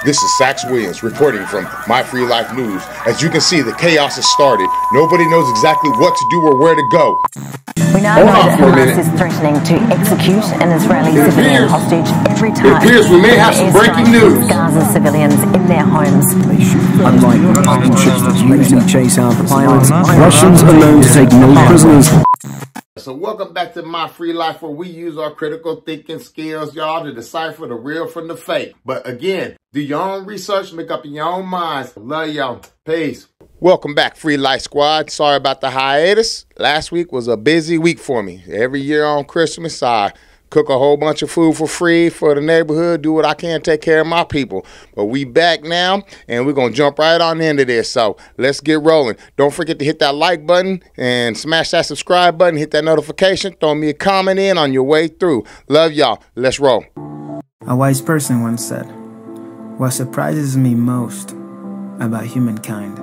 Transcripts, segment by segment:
This is Sax Williams reporting from My Free Life News. As you can see, the chaos has started. Nobody knows exactly what to do or where to go. We now know that Hamas is threatening to execute an Israeli civilian hostage every time. It appears we may have some breaking news. Gaza civilians in their homes. Unlike partnerships that usually chase out the pilots, Russians are known to take no prisoners. So welcome back to My Free Life, where we use our critical thinking skills, y'all, to decipher the real from the fake. But again, do your own research, make up in your own minds. Love y'all. Peace. Welcome back, Free Life Squad. Sorry about the hiatus. Last week was a busy week for me. Every year on Christmas, I cook a whole bunch of food for free for the neighborhood, do what I can, take care of my people. But we back now, and we're going to jump right on into this. So let's get rolling. Don't forget to hit that like button and smash that subscribe button. Hit that notification. Throw me a comment in on your way through. Love y'all. Let's roll. A wise person once said, "What surprises me most about humankind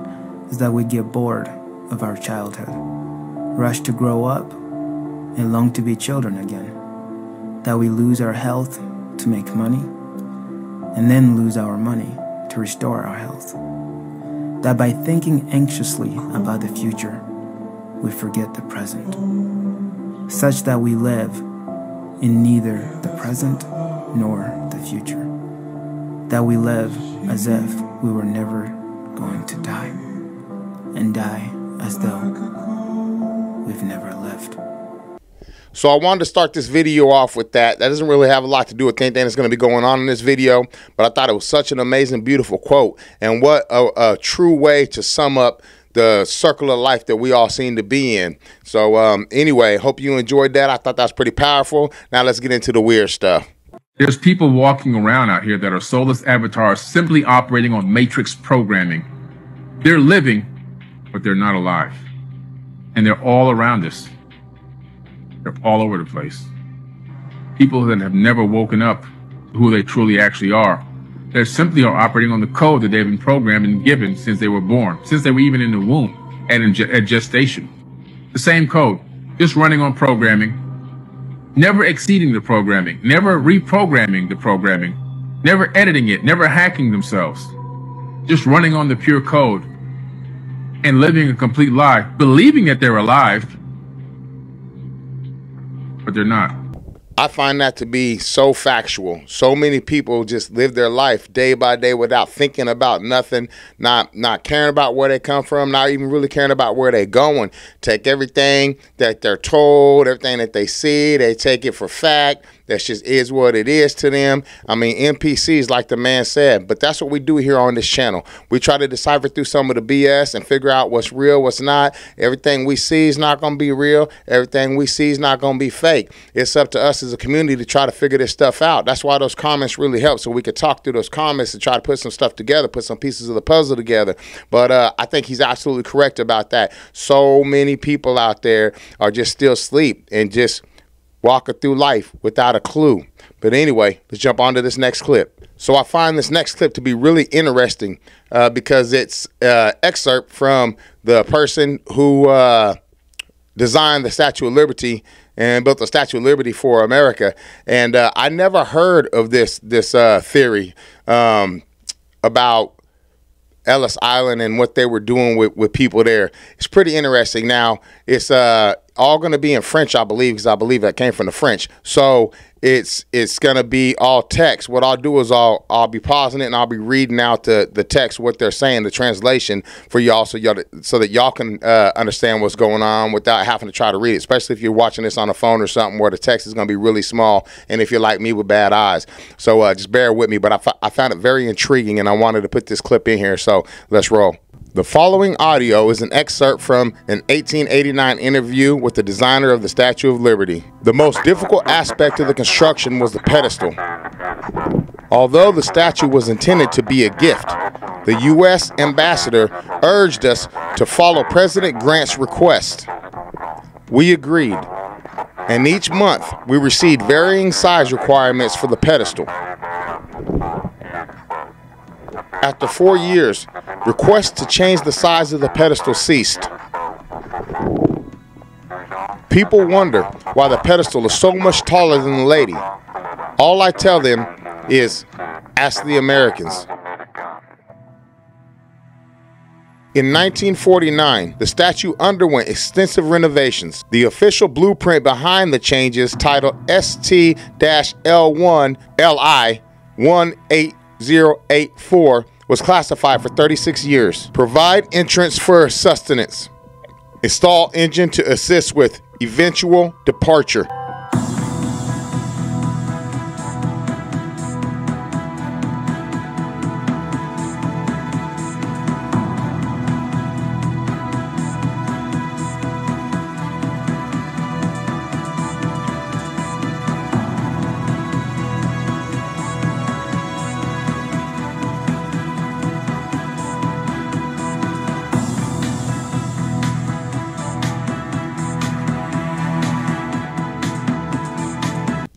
is that we get bored of our childhood, rush to grow up, and long to be children again. That we lose our health to make money, and then lose our money to restore our health. That by thinking anxiously about the future, we forget the present, such that we live in neither the present nor the future. That we live as if we were never going to die, and die as though we've never lived." So I wanted to start this video off with that. That doesn't really have a lot to do with anything that's going to be going on in this video, but I thought it was such an amazing, beautiful quote, and what a true way to sum up the circle of life that we all seem to be in. So anyway, hope you enjoyed that. I thought that was pretty powerful. Now let's get into the weird stuff. There's people walking around out here that are soulless avatars simply operating on matrix programming. They're living, but they're not alive. And they're all around us. They're all over the place. People that have never woken up to who they truly actually are. They simply are operating on the code that they've been programmed and given since they were born, since they were even in the womb and at gestation. The same code, just running on programming, never exceeding the programming, never reprogramming the programming, never editing it, never hacking themselves, just running on the pure code and living a complete lie, believing that they're alive, but they're not. I find that to be so factual. So many people just live their life day by day without thinking about nothing, not caring about where they come from, not even really caring about where they're going. Take everything that they're told, everything that they see, they take it for fact. That just is what it is to them. I mean, NPCs, like the man said, but that's what we do here on this channel. We try to decipher through some of the BS and figure out what's real, what's not. Everything we see is not going to be real. Everything we see is not going to be fake. It's up to us as a community to try to figure this stuff out. That's why those comments really help, so we could talk through those comments and try to put some stuff together, put some pieces of the puzzle together. But I think he's absolutely correct about that. So many people out there are just still asleep and just walking through life without a clue. But anyway, let's jump on to this next clip. So I find this next clip to be really interesting because it's excerpt from the person who designed the Statue of Liberty and built the Statue of Liberty for America. And I never heard of this theory about Ellis Island and what they were doing with people there. It's pretty interesting. Now, it's all going to be in French, I believe, because I believe that came from the French. So it's going to be all text. What I'll do is I'll be pausing it and I'll be reading out the text, what they're saying, the translation for y'all, so that y'all can understand what's going on without having to try to read it, especially if you're watching this on a phone or something where the text is going to be really small, and if you're like me with bad eyes. So just bear with me, but I found it very intriguing, and I wanted to put this clip in here, so let's roll. The following audio is an excerpt from an 1889 interview with the designer of the Statue of Liberty. The most difficult aspect of the construction was the pedestal. Although the statue was intended to be a gift, the U.S. ambassador urged us to follow President Grant's request. We agreed, and each month we received varying size requirements for the pedestal. After 4 years, requests to change the size of the pedestal ceased. People wonder why the pedestal is so much taller than the lady. All I tell them is, ask the Americans. In 1949, the statue underwent extensive renovations. The official blueprint behind the changes, titled ST-L1-LI 18084, was classified for 36 years. Provide entrance for sustenance. Install engine to assist with eventual departure.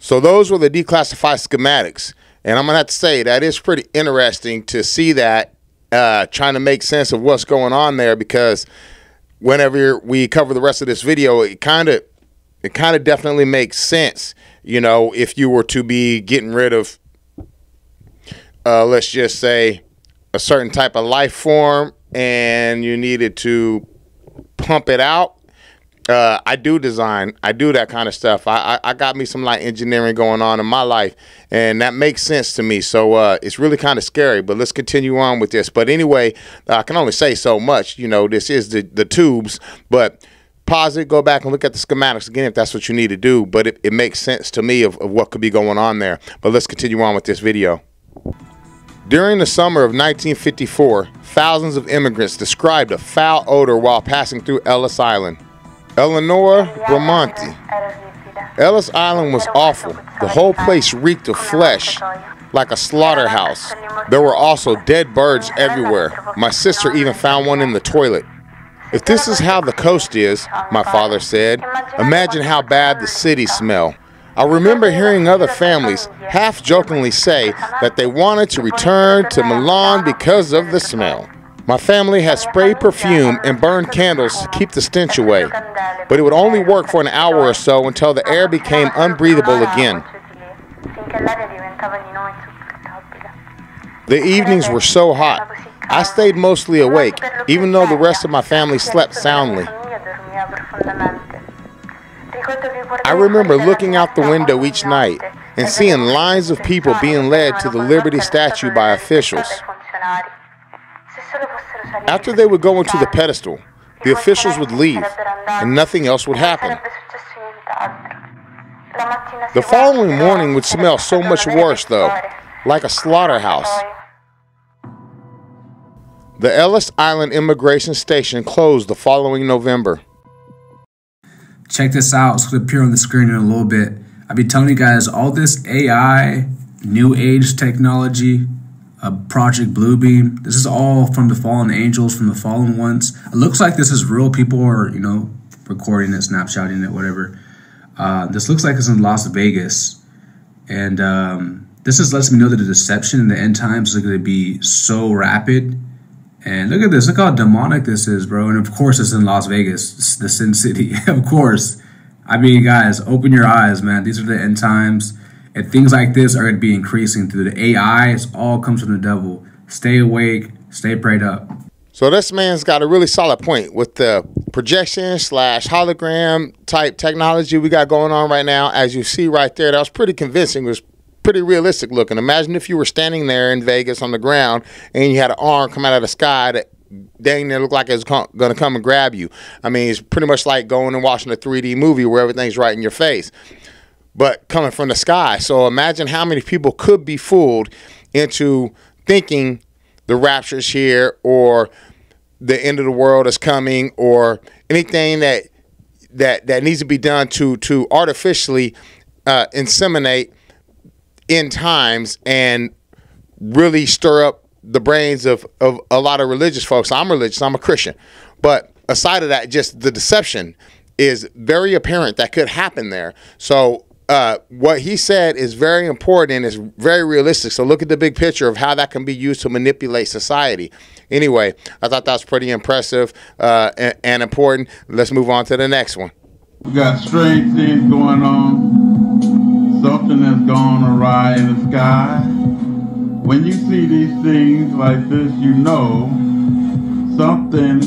So those were the declassified schematics. And I'm going to have to say that is pretty interesting to see that, trying to make sense of what's going on there, because whenever we cover the rest of this video, it kind of definitely makes sense. You know, if you were to be getting rid of, let's just say, a certain type of life form and you needed to pump it out. I do design. I do that kind of stuff. I got me some light engineering going on in my life, and that makes sense to me. So it's really kind of scary, but let's continue on with this. But anyway, I can only say so much. You know, this is the tubes, but pause it, go back and look at the schematics again if that's what you need to do. But it makes sense to me of what could be going on there. But let's continue on with this video. During the summer of 1954, thousands of immigrants described a foul odor while passing through Ellis Island. Eleanor Bramante. Ellis Island was awful. The whole place reeked of flesh, like a slaughterhouse. There were also dead birds everywhere. My sister even found one in the toilet. If this is how the coast is, my father said, imagine how bad the cities smell. I remember hearing other families half-jokingly say that they wanted to return to Milan because of the smell. My family had sprayed perfume and burned candles to keep the stench away, but it would only work for an hour or so until the air became unbreathable again. The evenings were so hot. I stayed mostly awake, even though the rest of my family slept soundly. I remember looking out the window each night and seeing lines of people being led to the Liberty statue by officials. After they would go into the pedestal, the officials would leave, and nothing else would happen. The following morning would smell so much worse, though, like a slaughterhouse. The Ellis Island Immigration Station closed the following November. Check this out. It's going to appear on the screen in a little bit. I'll be telling you guys all this AI, new age technology, Project Bluebeam. This is all from the fallen angels, from the fallen ones. It looks like this is real. People are, you know, recording it, snapshotting it, whatever. This looks like it's in Las Vegas. And this just lets me know that the deception in the end times is going to be so rapid. And look at this. Look how demonic this is, bro. And of course, it's in Las Vegas. It's the Sin City, of course. I mean, guys, open your eyes, man. These are the end times. And things like this are going to be increasing through the AI. It all comes from the devil. Stay awake. Stay prayed up. So this man's got a really solid point with the projection / hologram type technology we got going on right now. As you see right there, that was pretty convincing. It was pretty realistic looking. Imagine if you were standing there in Vegas on the ground and you had an arm come out of the sky that dang near looked like it was going to come and grab you. I mean, it's pretty much like going and watching a 3D movie where everything's right in your face, but coming from the sky. So imagine how many people could be fooled into thinking the rapture's here, or the end of the world is coming, or anything that needs to be done to artificially inseminate end times and really stir up the brains of a lot of religious folks. I'm religious, I'm a Christian, but aside of that, just the deception is very apparent that could happen there. So what he said is very important and is very realistic. So look at the big picture of how that can be used to manipulate society. Anyway, I thought that was pretty impressive and important. Let's move on to the next one. We got strange things going on. Something has gone awry in the sky. When you see these things like this, you know something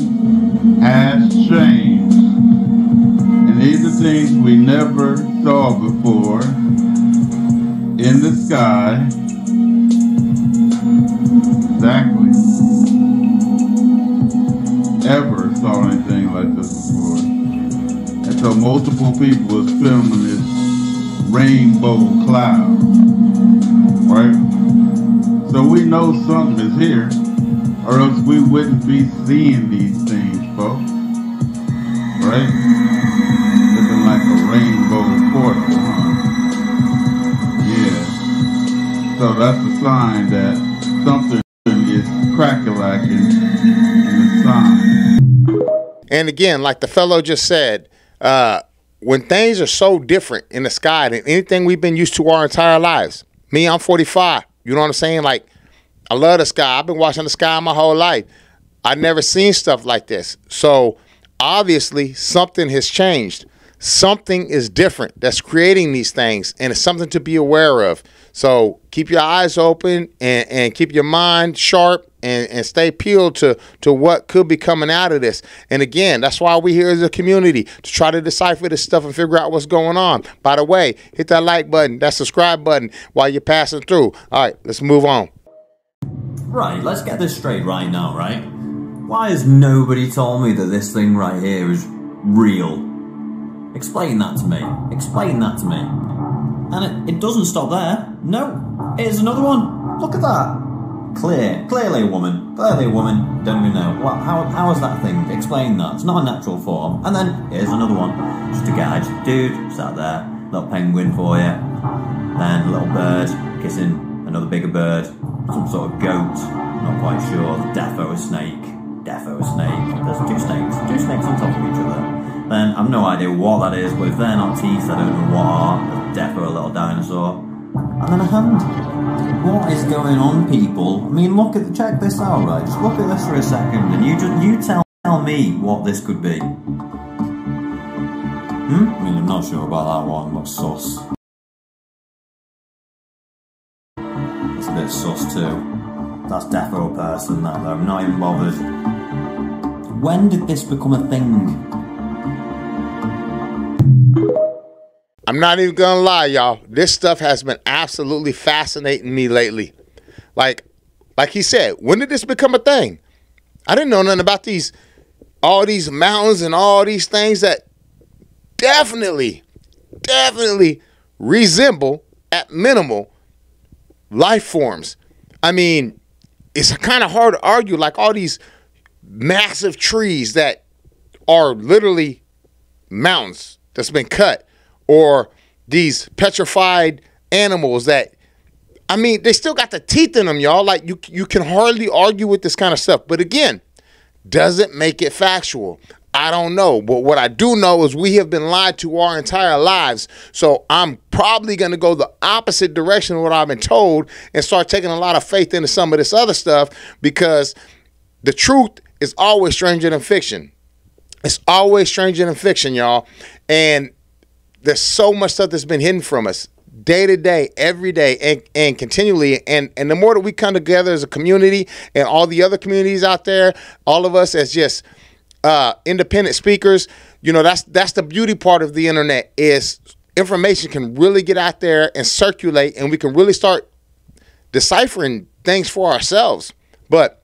has changed. And these are things we never saw before in the sky. Exactly. Ever saw anything like this before. And so multiple people was filming this rainbow cloud. Right? So we know something is here, or else we wouldn't be seeing these things, folks. Right? Looking like a rainbow portal, huh? Yeah. So that's a sign that something is crack-a-lacking in the sign. And again, like the fellow just said, when things are so different in the sky than anything we've been used to our entire lives. Me, I'm 45. You know what I'm saying? Like, I love the sky. I've been watching the sky my whole life. I've never seen stuff like this. So obviously something has changed. Something is different that's creating these things, and it's something to be aware of. So keep your eyes open and keep your mind sharp and stay peeled to what could be coming out of this. And again, that's why we're here as a community, to try to decipher this stuff and figure out what's going on. By the way, hit that like button, that subscribe button while you're passing through. All right, let's move on. Right, let's get this straight right now, right? Why has nobody told me that this thing right here is real? Explain that to me. Explain that to me. And it doesn't stop there. No, here's another one. Look at that. Clearly a woman. Clearly a woman. Don't even know. What? How is that thing? Explain that. It's not a natural form. And then here's another one. Just a guy, just a dude, sat there. Little penguin for you. Then a little bird kissing another bigger bird. Some sort of goat. Not quite sure. Defo a snake. Defo a snake. There's two snakes. Two snakes on top of each other. Then I've no idea what that is, but if they're not teeth, I don't know what are. Defo a little dinosaur. And then a hand. What is going on, people? I mean, check this out, right? Just look at this for a second, and you tell me what this could be. I mean, I'm not sure about that one, but sus. It's a bit sus too. That's defo a person, that though. I'm not even bothered. When did this become a thing? I'm not even gonna lie, y'all. This stuff has been absolutely fascinating me lately. Like he said, when did this become a thing? I didn't know nothing about all these mountains and all these things that definitely resemble, at minimal, life forms. I mean, it's kind of hard to argue, like all these massive trees that are literally mountains that's been cut. Or these petrified animals that, I mean, they still got the teeth in them, y'all. Like, you can hardly argue with this kind of stuff. But again, doesn't make it factual. I don't know. But what I do know is we have been lied to our entire lives. So I'm probably going to go the opposite direction of what I've been told and start taking a lot of faith into some of this other stuff, because the truth is always stranger than fiction. It's always stranger than fiction, y'all. And there's so much stuff that's been hidden from us day to day, every day, and continually. And the more that we come together as a community and all the other communities out there, all of us as just independent speakers, you know, that's the beauty part of the internet, is information can really get out there and circulate, and we can really start deciphering things for ourselves. But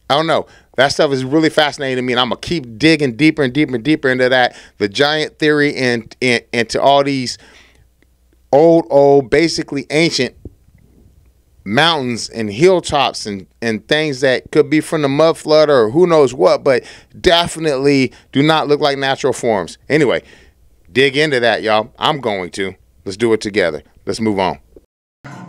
I don't know. That stuff is really fascinating to me, and I'm going to keep digging deeper and deeper and deeper into that, the giant theory, and into all these old, basically ancient mountains and hilltops and things that could be from the mud flood or who knows what, but definitely do not look like natural forms. Anyway, dig into that, y'all. I'm going to. Let's do it together. Let's move on.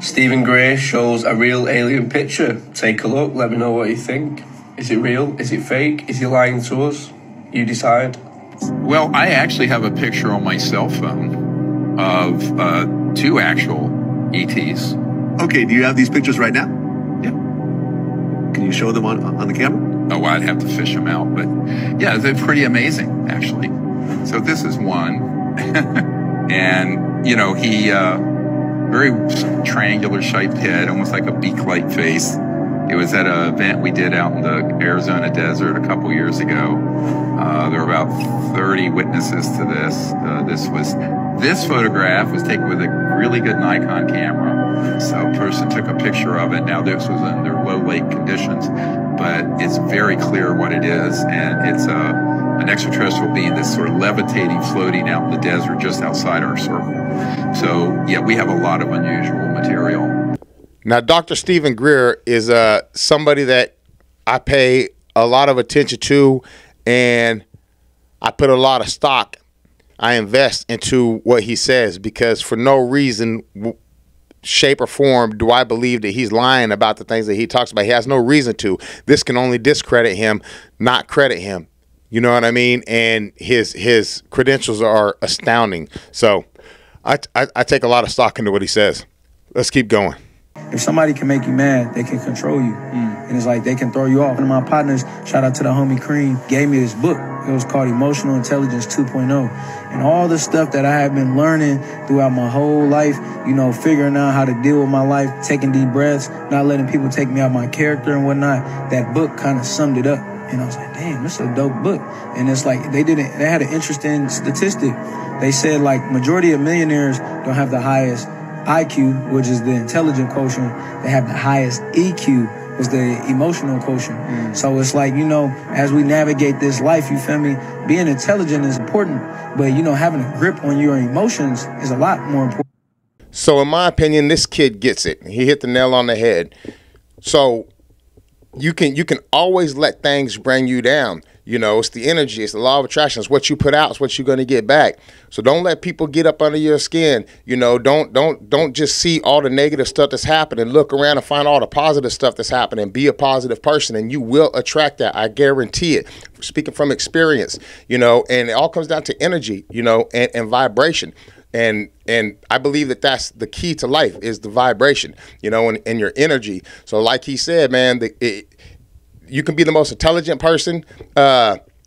Stephen Gray shows a real alien picture. Take a look. Let me know what you think. Is it real? Is it fake? Is he lying to us? You decide. Well, I actually have a picture on my cell phone of two actual ETs. Okay, do you have these pictures right now? Yeah. Can you show them on the camera? Oh, I'd have to fish them out, but yeah, they're pretty amazing, actually. So this is one, and you know, he very triangular shaped head, almost like a beak-like face. It was at an event we did out in the Arizona desert a couple years ago. There were about 30 witnesses to this. This photograph was taken with a really good Nikon camera. So a person took a picture of it. Now this was under low light conditions, but it's very clear what it is, and it's an extraterrestrial being that's sort of levitating, floating out in the desert just outside our circle. So yeah, we have a lot of unusual material. Now, Dr. Stephen Greer is somebody that I pay a lot of attention to, and I put a lot of stock. I invest into what he says, because for no reason, shape or form do I believe that he's lying about the things that he talks about. He has no reason to. This can only discredit him, not credit him. You know what I mean? And his credentials are astounding. So I take a lot of stock into what he says. Let's keep going. If somebody can make you mad, they can control you. And it's like they can throw you off. One of my partners, shout out to the homie Cream, gave me this book. It was called Emotional Intelligence 2.0. And all the stuff that I have been learning throughout my whole life, you know, figuring out how to deal with my life, taking deep breaths, not letting people take me out my character and whatnot, that book kind of summed it up. And I was like, damn, this is a dope book. And it's like, they had an interesting statistic. They said like majority of millionaires don't have the highest IQ, which is the intelligent quotient. They have the highest EQ, was the emotional quotient. So it's like, you know, as we navigate this life, you feel me, being intelligent is important, but, you know, having a grip on your emotions is a lot more important. So in my opinion, this kid gets it. He hit the nail on the head. So you can always let things bring you down. You know, it's the energy, it's the law of attraction. It's what you put out, it's what you're going to get back. So don't let people get up under your skin. You know, don't just see all the negative stuff that's happening. Look around and find all the positive stuff that's happening. Be a positive person, and you will attract that. I guarantee it. Speaking from experience, you know, and it all comes down to energy, you know, and vibration. And I believe that that's the key to life, is the vibration, you know, and your energy. So like he said, man, you can be the most intelligent person,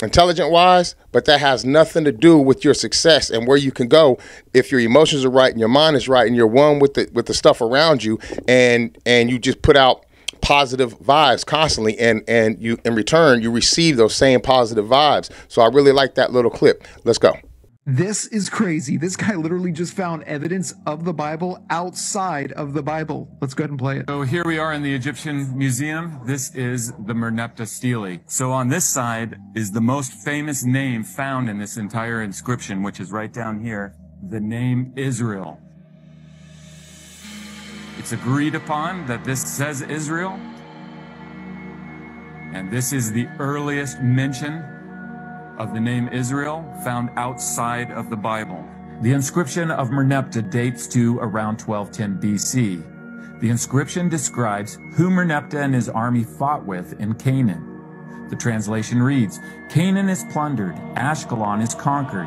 intelligent-wise, but that has nothing to do with your success and where you can go if your emotions are right and your mind is right and you're one with the stuff around you, and you just put out positive vibes constantly, and you, in return, you receive those same positive vibes. So I really like that little clip. Let's go. This is crazy. This guy literally just found evidence of the Bible outside of the Bible. Let's go ahead and play it. So here we are in the Egyptian Museum. This is the Merneptah Stele. So on this side is the most famous name found in this entire inscription, which is right down here, the name Israel. It's agreed upon that this says Israel, and this is the earliest mention of the name Israel found outside of the Bible. The inscription of Merneptah dates to around 1210 BC. The inscription describes who Merneptah and his army fought with in Canaan. The translation reads, Canaan is plundered, Ashkelon is conquered,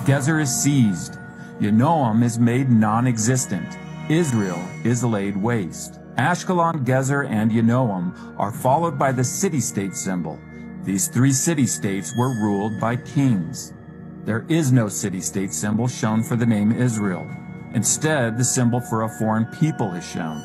Gezer is seized, Yanoam is made non-existent, Israel is laid waste. Ashkelon, Gezer, and Yanoam are followed by the city-state symbol. These three city-states were ruled by kings. There is no city-state symbol shown for the name Israel. Instead, the symbol for a foreign people is shown.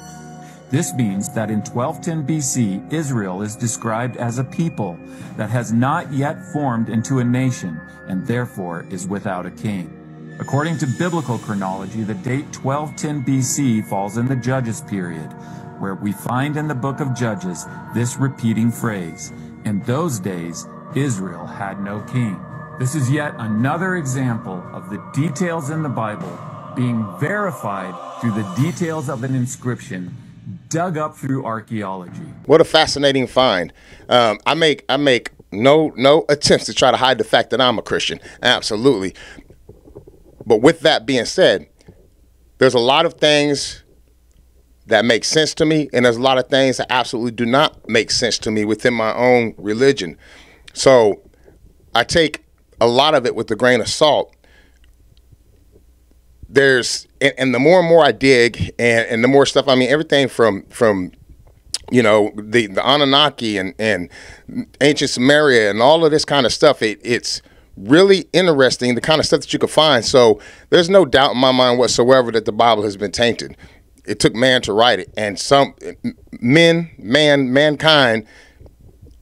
This means that in 1210 BC, Israel is described as a people that has not yet formed into a nation and therefore is without a king. According to biblical chronology, the date 1210 BC falls in the Judges period, where we find in the book of Judges this repeating phrase, in those days, Israel had no king. This is yet another example of the details in the Bible being verified through the details of an inscription dug up through archaeology. What a fascinating find. I make no attempts to try to hide the fact that I'm a Christian. Absolutely. But with that being said, there's a lot of things that make sense to me, and there's a lot of things that absolutely do not make sense to me within my own religion. So I take a lot of it with a grain of salt. And the more and more I dig, and the more stuff, I mean, everything from you know, the Anunnaki and ancient Sumeria and all of this kind of stuff, it's really interesting, the kind of stuff that you can find. So there's no doubt in my mind whatsoever that the Bible has been tainted. it took man to write it, and mankind,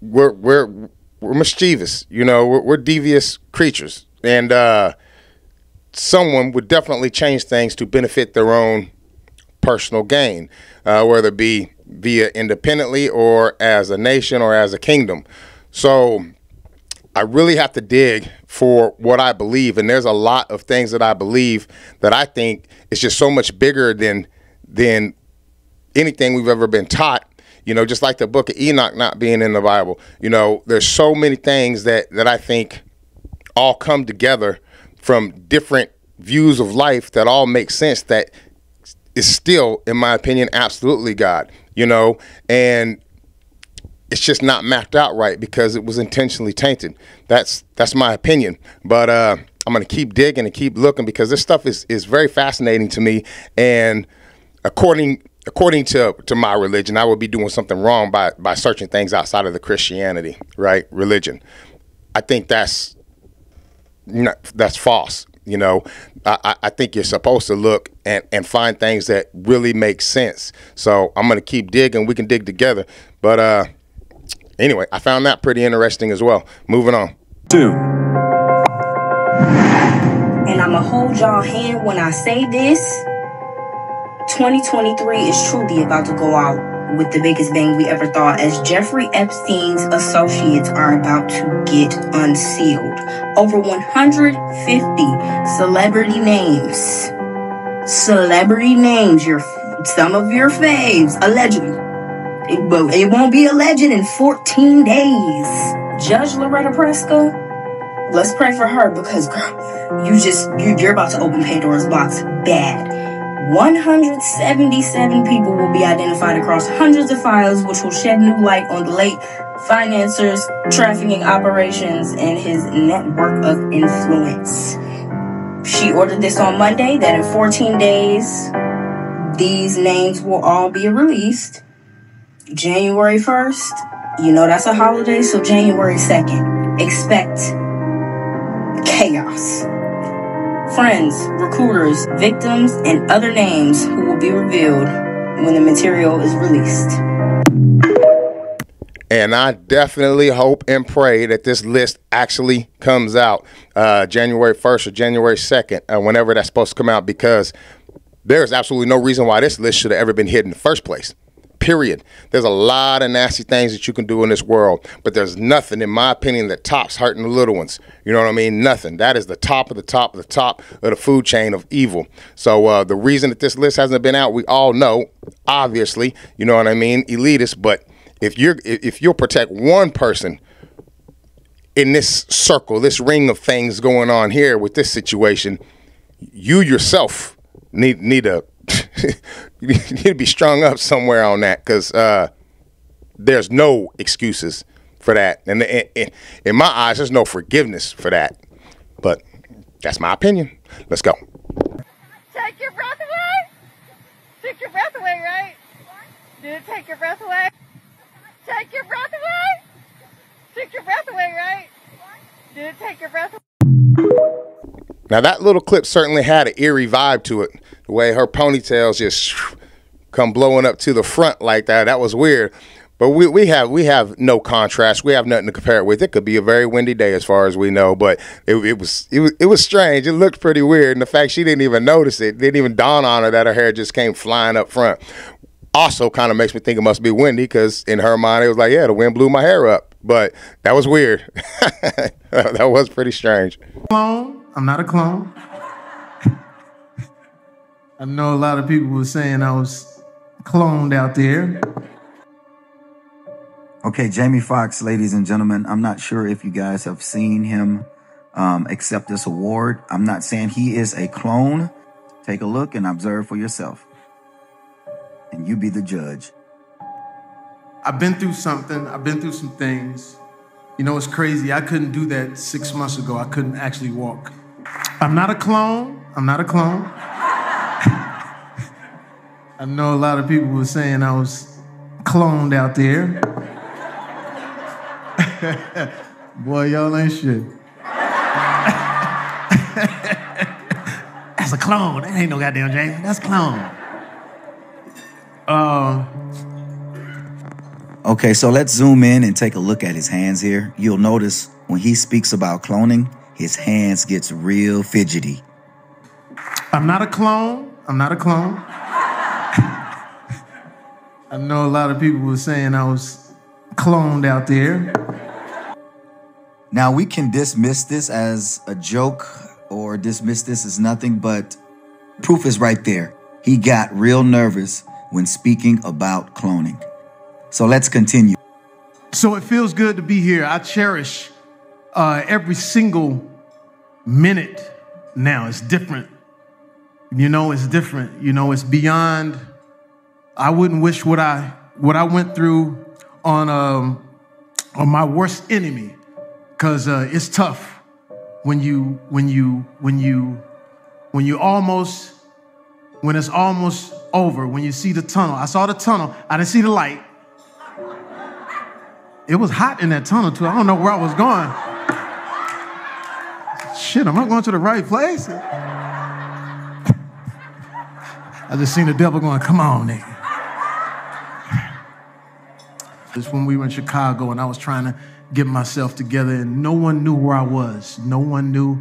we're mischievous, you know, we're devious creatures, and someone would definitely change things to benefit their own personal gain, whether it be via independently or as a nation or as a kingdom. So I really have to dig for what I believe, and there's a lot of things that I believe that I think is just so much bigger than anything we've ever been taught. You know, just like the book of Enoch not being in the Bible. You know, there's so many things that I think all come together from different views of life that all make sense, that is still, in my opinion, absolutely God, you know, and it's just not mapped out right because it was intentionally tainted. That's my opinion. But I'm going to keep digging and keep looking because this stuff is very fascinating to me. And according to my religion, I would be doing something wrong by searching things outside of the Christianity, right? Religion. I think that's false. You know, I think you're supposed to look and find things that really make sense. So I'm going to keep digging. We can dig together. But anyway, I found that pretty interesting as well. Moving on. 2. And I'm going to hold y'all hand when I say this. 2023 is truly about to go out with the biggest bang we ever thought, as Jeffrey Epstein's associates are about to get unsealed. Over 150 celebrity names. Some of your faves, allegedly. It won't be alleged in 14 days. Judge Loretta Preska, let's pray for her because, girl, you're about to open Pandora's box bad. 177 people will be identified across hundreds of files, which will shed new light on the late financiers, trafficking operations, and his network of influence. She ordered this on Monday, that in 14 days, these names will all be released. January 1st, you know that's a holiday, so January 2nd, expect chaos. Friends, recruiters, victims, and other names who will be revealed when the material is released. And I definitely hope and pray that this list actually comes out January 1st or January 2nd, whenever that's supposed to come out, because there's absolutely no reason why this list should have ever been hidden in the first place. Period. There's a lot of nasty things that you can do in this world, but there's nothing, in my opinion, that tops hurting the little ones. You know what I mean? Nothing. That is the top of the top of the top of the food chain of evil. So the reason that this list hasn't been out, we all know, obviously, you know what I mean, elitist. But if you'll protect one person in this circle, this ring of things going on here with this situation, you yourself need to you need to be strung up somewhere on that, because there's no excuses for that. And in my eyes, there's no forgiveness for that. But that's my opinion. Let's go. Take your breath away? Take your breath away, right? Did it take your breath away? Take your breath away? Took your breath away, right? Did it take your breath away? Now, that little clip certainly had an eerie vibe to it. The way her ponytails just come blowing up to the front like that. That was weird. But we have no contrast. We have nothing to compare it with. It could be a very windy day as far as we know, but it was strange. It looked pretty weird. And the fact she didn't even notice it, didn't even dawn on her that her hair just came flying up front. Also kind of makes me think it must be windy, because in her mind it was like, yeah, the wind blew my hair up. But that was weird. That was pretty strange. Clone? I'm not a clone. I know a lot of people were saying I was cloned out there. Okay, Jamie Foxx, ladies and gentlemen, I'm not sure if you guys have seen him accept this award. I'm not saying he is a clone. Take a look and observe for yourself. And you be the judge. I've been through something. I've been through some things. You know, it's crazy. I couldn't do that 6 months ago. I couldn't actually walk. I'm not a clone. I'm not a clone. I know a lot of people were saying I was cloned out there. Boy, y'all ain't shit. That's a clone. That ain't no goddamn Jamie. That's a clone. Okay, so let's zoom in and take a look at his hands here. You'll notice when he speaks about cloning, his hands gets real fidgety. I'm not a clone. I'm not a clone. I know a lot of people were saying I was cloned out there. Now, we can dismiss this as a joke or dismiss this as nothing, but proof is right there. He got real nervous when speaking about cloning. So let's continue. So it feels good to be here. I cherish every single minute now. It's different. You know, it's different. You know, it's beyond. I wouldn't wish what I went through on my worst enemy, because it's tough when it's almost over, when you see the tunnel. I saw the tunnel. I didn't see the light. It was hot in that tunnel too. I don't know where I was going. Shit, am I going to the right place? I just seen the devil going, come on, nigga. It's when we were in Chicago and I was trying to get myself together and no one knew where I was. No one knew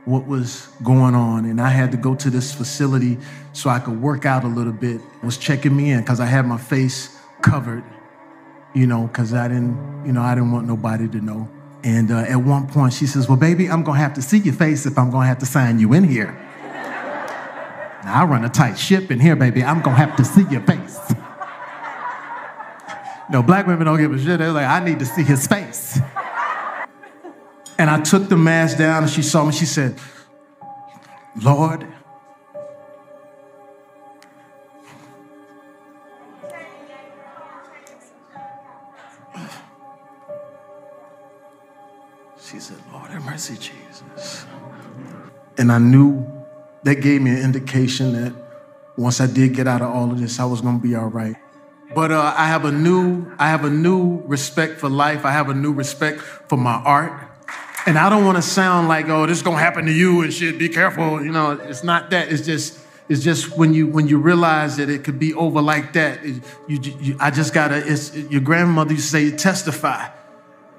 what was going on. And I had to go to this facility so I could work out a little bit. It was checking me in because I had my face covered, you know, because I didn't want nobody to know. And at one point she says, well, baby, I'm going to have to see your face if I'm going to have to sign you in here. Now, I run a tight ship in here, baby. I'm going to have to see your face. No, black women don't give a shit. They're like, I need to see his face. And I took the mask down and she saw me. She said, Lord, she said, Lord have mercy, Jesus. And I knew that gave me an indication that once I did get out of all of this, I was going to be all right. But I have a new respect for life. I have a new respect for my art. And I don't want to sound like, oh, this is going to happen to you and shit, be careful. You know, it's not that. It's just when you realize that it could be over like that, I just got to, your grandmother used to say, testify.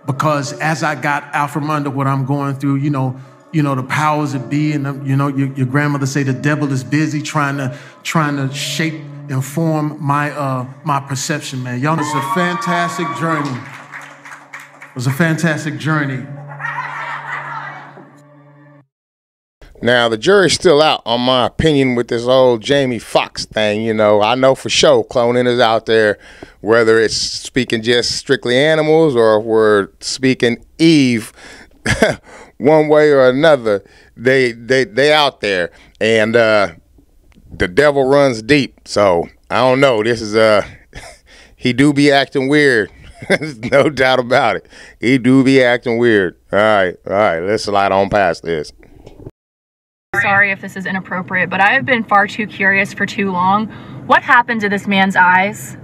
Because as I got out from under what I'm going through, you know, the powers that be, and you know, your grandmother say the devil is busy trying to shape and form my perception, man. Y'all, it's a fantastic journey. It was a fantastic journey. Now, the jury's still out on my opinion with this old Jamie Foxx thing. You know, I know for sure cloning is out there, whether it's speaking just strictly animals or if we're speaking Eve one way or another, they out there. And the devil runs deep. So, I don't know. This is, he do be acting weird. No doubt about it. He do be acting weird. All right, let's slide on past this. Sorry if this is inappropriate, but I have been far too curious for too long. What happened to this man's eyes?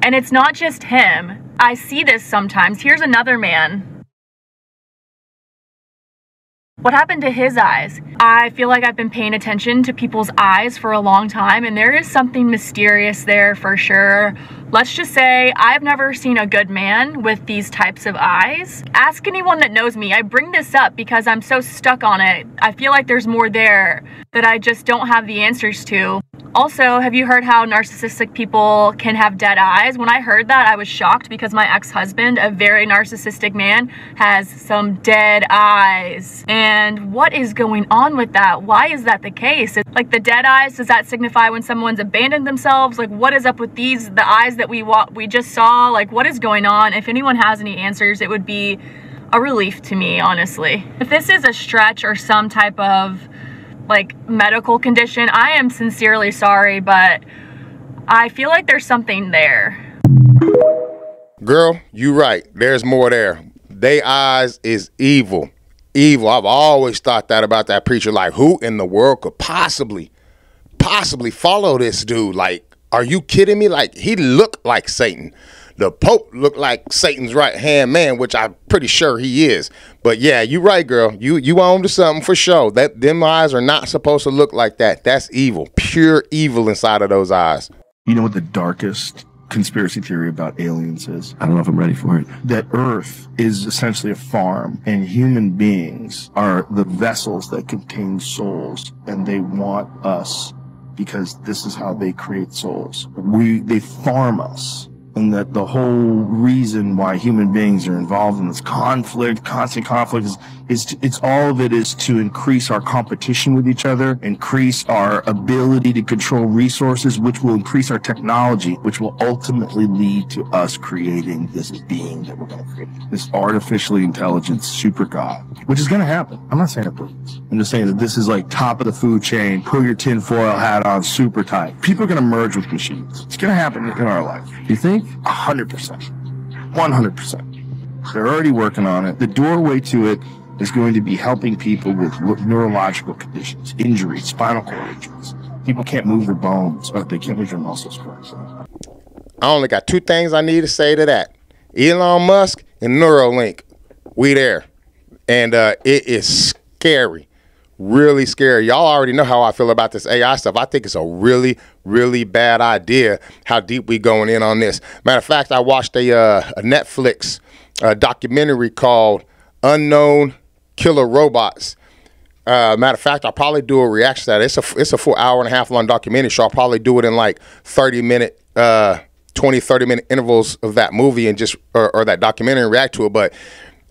And it's not just him. I see this sometimes. Here's another man. What happened to his eyes? I feel like I've been paying attention to people's eyes for a long time, and there is something mysterious there for sure. Let's just say I've never seen a good man with these types of eyes. Ask anyone that knows me. I bring this up because I'm so stuck on it. I feel like there's more there that I just don't have the answers to. Also, have you heard how narcissistic people can have dead eyes? When I heard that, I was shocked because my ex-husband, a very narcissistic man, has some dead eyes. And what is going on with that? Why is that the case? Like the dead eyes, does that signify when someone's abandoned themselves? Like what is up with these, the eyes that we just saw? Like what is going on? If anyone has any answers, it would be a relief to me, honestly. If this is a stretch or some type of like medical condition, I am sincerely sorry, but I feel like there's something there. Girl, you right. There's more there. They eyes is evil. Evil. I've always thought that about that preacher. Like, who in the world could possibly follow this dude? Like, are you kidding me? Like, he looked like Satan. the Pope looked like Satan's right-hand man, which I'm pretty sure he is. But yeah, you right, girl. You on to something for sure. That them eyes are not supposed to look like that. That's evil. Pure evil inside of those eyes. You know what the darkest conspiracy theory about aliens is? I don't know if I'm ready for it. That Earth is essentially a farm, and human beings are the vessels that contain souls, and they want us because this is how they create souls. They farm us. And that the whole reason why human beings are involved in this conflict, constant conflict, it's all of it is to increase our competition with each other, increase our ability to control resources, which will increase our technology, which will ultimately lead to us creating this being that we're going to create, this artificially intelligent super god, which is going to happen. I'm not saying it wouldn't. I'm just saying that this is like top of the food chain, put your tinfoil hat on, super tight. People are going to merge with machines. It's going to happen in our life. You think? 100%. 100%. They're already working on it. The doorway to it is going to be helping people with neurological conditions, injuries, spinal cord injuries. People can't move their bones, or they can't move their muscles correctly. I only got 2 things I need to say to that. Elon Musk and Neuralink. We there. And it is scary. Really scary. Y'all already know how I feel about this AI stuff. I think it's a really, really bad idea how deep we going in on this. Matter of fact, I watched a Netflix documentary called Unknown Killer Robots. Matter of fact, I'll probably do a reaction to that. It's a full hour-and-a-half long documentary, so I'll probably do it in like 30-minute, 20-30-minute intervals of that movie and just or that documentary and react to it. But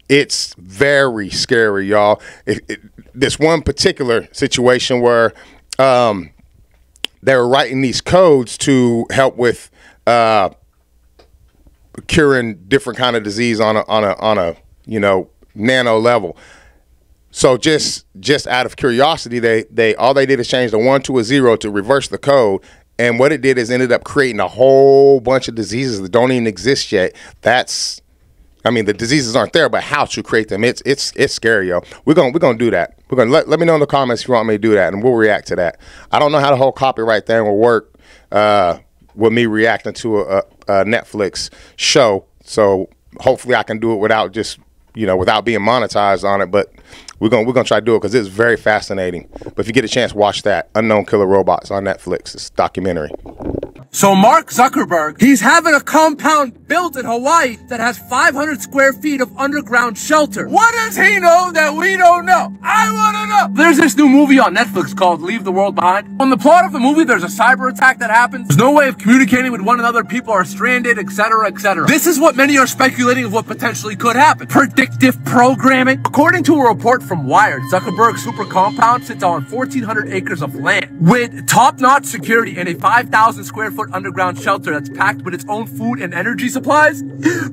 it's very scary, y'all. This one particular situation where they were writing these codes to help with curing different kind of disease on a nano level. So just out of curiosity, they all they did is change the 1 to a 0 to reverse the code. And what it did is ended up creating a whole bunch of diseases that don't even exist yet. The diseases aren't there, but how to create them, it's scary, yo. We're gonna do that. We're gonna let me know in the comments if you want me to do that, and we'll react to that. I don't know how the whole copyright thing will work with me reacting to a Netflix show. So hopefully I can do it without without being monetized on it. But we're gonna try to do it because it's very fascinating. But if you get a chance, watch that Unknown Killer Robots on Netflix. It's a documentary. So Mark Zuckerberg, he's having a compound built in Hawaii that has 500 square feet of underground shelter. What does he know that we don't know? I want to know. There's this new movie on Netflix called Leave the World Behind. On the plot of the movie, there's a cyber attack that happens. There's no way of communicating with one another. People are stranded, etc., etc. This is what many are speculating of what potentially could happen. Predictive programming. According to a report from Wired, Zuckerberg's super compound sits on 1,400 acres of land with top-notch security and a 5,000 square foot underground shelter that's packed with its own food and energy supplies,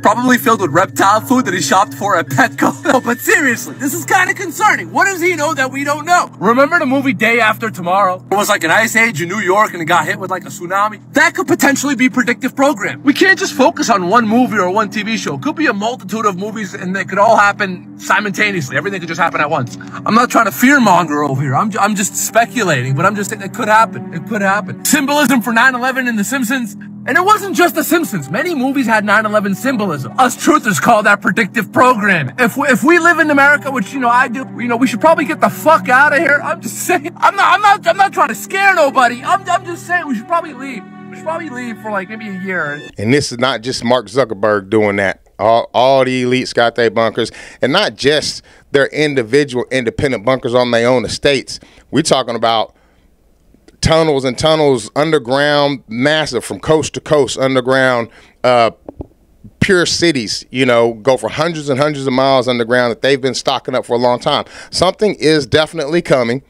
probably filled with reptile food that he shopped for at Petco. No, but seriously, this is kind of concerning. What does he know that we don't know? Remember the movie Day After Tomorrow? It was like an ice age in New York and it got hit with like a tsunami. That could potentially be predictive programming. We can't just focus on one movie or one TV show. It could be a multitude of movies and they could all happen simultaneously. Everything could just happen at once. I'm not trying to fearmonger over here. I'm just speculating, but I'm just saying it could happen. It could happen. Symbolism for 9/11 in The Simpsons. And it wasn't just The Simpsons. Many movies had 9/11 symbolism. Us truthers call that predictive programming. If we live in America, which I do, we should probably get the fuck out of here. I'm just saying. I'm not trying to scare nobody. I'm just saying we should probably leave. We should probably leave for like maybe a year. And this is not just Mark Zuckerberg doing that. All the elites got their bunkers, and not just their individual independent bunkers on their own estates. We're talking about tunnels and tunnels underground, massive from coast to coast underground, pure cities, go for hundreds and hundreds of miles underground that they've been stocking up for a long time. Something is definitely coming.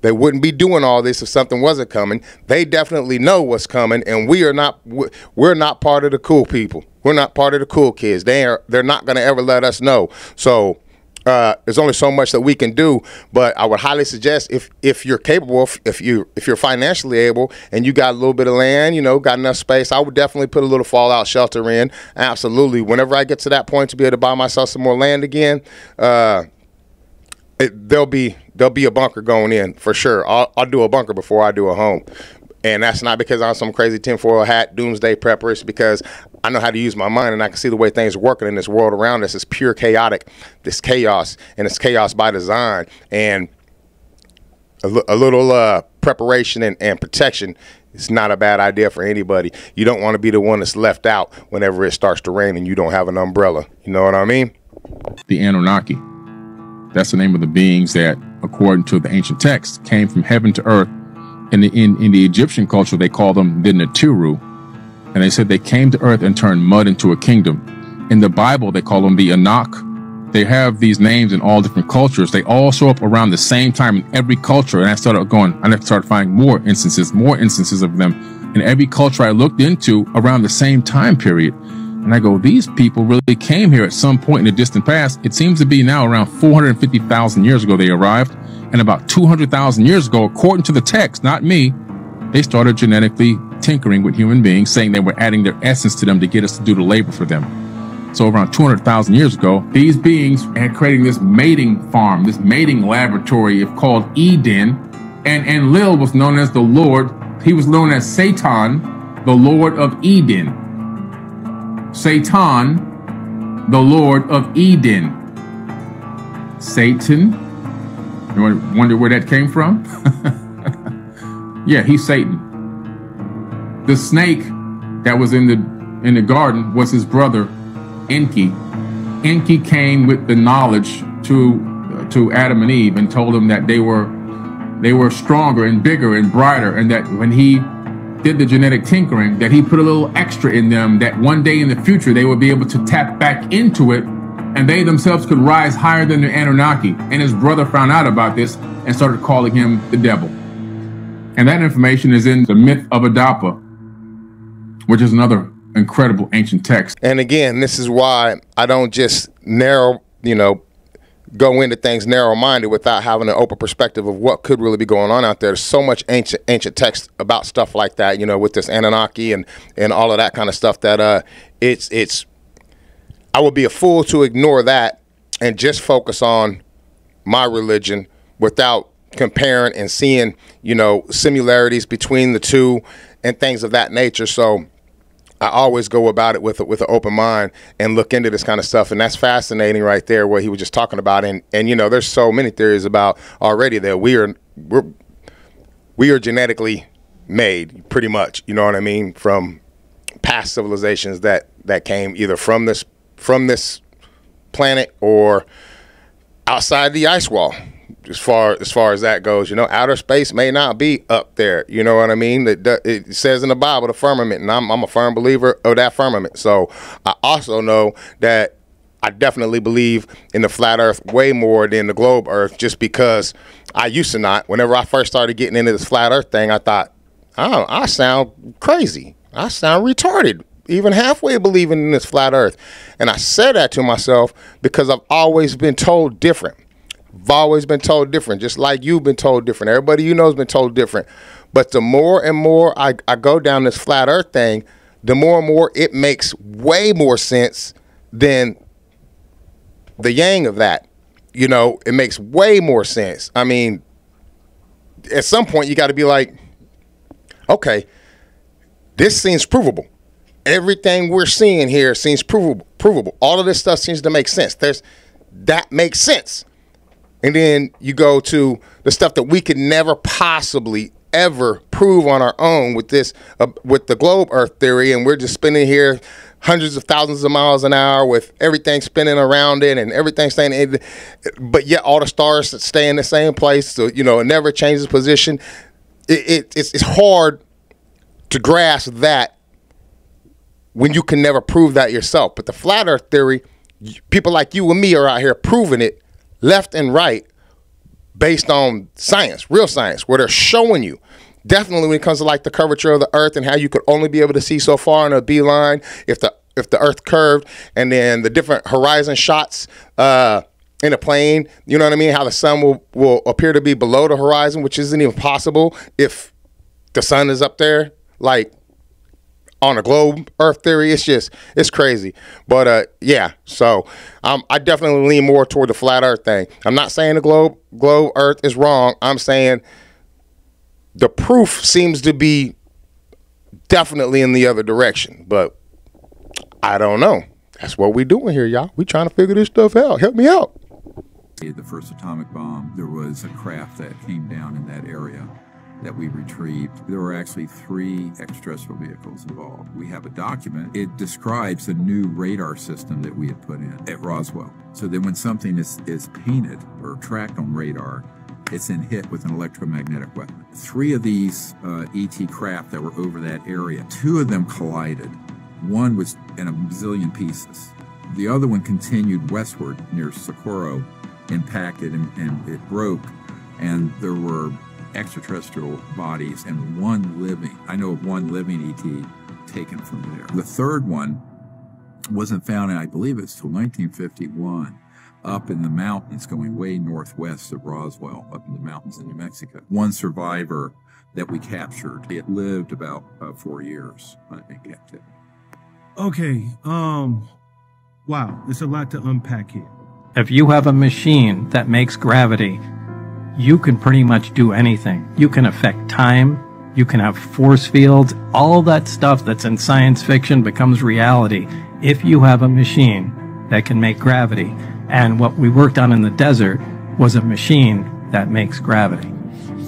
They wouldn't be doing all this if something wasn't coming. They definitely know what's coming, and we're not part of the cool people. We're not part of the cool kids. They're not going to ever let us know. So there's only so much that we can do, but I would highly suggest if you're capable, if you're financially able and you got a little bit of land, got enough space, I would definitely put a little fallout shelter in. Absolutely. Whenever I get to that point to be able to buy myself some more land again, there'll be a bunker going in for sure. I'll do a bunker before I do a home. And that's not because I'm some crazy tinfoil hat doomsday prepper. It's because I know how to use my mind, and I can see the way things are working in this world around us. It's pure chaotic, this chaos, and it's chaos by design. And a little preparation and protection is not a bad idea for anybody. You don't want to be the one that's left out whenever it starts to rain and you don't have an umbrella. You know what I mean? The Anunnaki. That's the name of the beings that, according to the ancient texts, came from heaven to earth. In the Egyptian culture, they call them the Naturu. And they said they came to earth and turned mud into a kingdom. In the Bible, they call them the Anak. They have these names in all different cultures. They all show up around the same time in every culture. And I started finding more instances of them in every culture I looked into around the same time period. And I go, these people really came here at some point in the distant past. It seems to be now around 450,000 years ago they arrived. And about 200,000 years ago, according to the text, not me, they started genetically tinkering with human beings, saying they were adding their essence to them to get us to do the labor for them. So around 200,000 years ago, these beings had creating this mating farm, this mating laboratory called Eden. And Lil was known as the Lord. He was known as Satan, the Lord of Eden. Satan, the Lord of Eden. Satan. You wonder where that came from? Yeah, he's Satan. The snake that was in the garden was his brother, Enki. Enki came with the knowledge to Adam and Eve and told them that they were stronger and bigger and brighter, and that when he did the genetic tinkering, that he put a little extra in them, that one day in the future they would be able to tap back into it, and they themselves could rise higher than the Anunnaki. And his brother found out about this and started calling him the devil. And that information is in the myth of Adapa, which is another incredible ancient text. And again, this is why I don't just go into things narrow-minded without having an open perspective of what could really be going on out there. There's so much ancient text about stuff like that, with this Anunnaki and all of that kind of stuff that it's I would be a fool to ignore that and just focus on my religion without comparing and seeing, similarities between the two and things of that nature. So I always go about it with an open mind and look into this kind of stuff. And that's fascinating right there, what he was just talking about. And there's so many theories about already that we are genetically made, pretty much, you know what I mean, from past civilizations that came either from this planet or outside the ice wall. As far as that goes, outer space may not be up there. You know what I mean? It says in the Bible, the firmament, and I'm a firm believer of that firmament. So I also know that I definitely believe in the flat earth way more than the globe earth, just because I used to not. Whenever I first started getting into this flat earth thing, I thought, oh, I sound crazy. I sound retarded, even halfway believing in this flat earth. And I said that to myself because I've always been told different. I've always been told different, just like you've been told different. Everybody you know has been told different. But the more and more I go down this flat earth thing, the more and more it makes way more sense than the yang of that. It makes way more sense. I mean, at some point you got to be like, okay, this seems provable. Everything we're seeing here seems provable. All of this stuff seems to make sense. That makes sense. And then you go to the stuff that we could never possibly ever prove on our own with this, with the globe earth theory. And we're just spinning here hundreds of thousands of miles an hour with everything spinning around it and everything staying in, but yet all the stars stay in the same place. So, it never changes position. It's hard to grasp that when you can never prove that yourself. But the flat earth theory, people like you and me are out here proving it left and right based on science, real science, where they're showing you. Definitely when it comes to like the curvature of the earth and how you could only be able to see so far in a beeline if the earth curved, and then the different horizon shots in a plane, you know what I mean? How the sun will appear to be below the horizon, which isn't even possible if the sun is up there, like on a globe earth theory. It's crazy. But yeah, so I definitely lean more toward the flat earth thing. I'm not saying the globe earth is wrong. I'm saying the proof seems to be definitely in the other direction, but I don't know. That's what we doing here, y'all. We trying to figure this stuff out. Help me out. The first atomic bomb, there was a craft that came down in that area that we retrieved. There were actually 3 extraterrestrial vehicles involved. We have a document. It describes the new radar system that we had put in at Roswell. So that when something is painted or tracked on radar, it's then hit with an electromagnetic weapon. 3 of these ET craft that were over that area, 2 of them collided. One was in a bazillion pieces. The other one continued westward near Socorro, impacted, and it broke. And there were extraterrestrial bodies and one living. I know of one living ET taken from there. The third one wasn't found, and I believe it's till 1951, up in the mountains going way northwest of Roswell, up in the mountains in New Mexico. One survivor that we captured, it lived about 4 years in captivity. Okay, wow, there's a lot to unpack here. If you have a machine that makes gravity, you can pretty much do anything. You can affect time, you can have force fields, all that stuff that's in science fiction becomes reality if you have a machine that can make gravity. And what we worked on in the desert was a machine that makes gravity.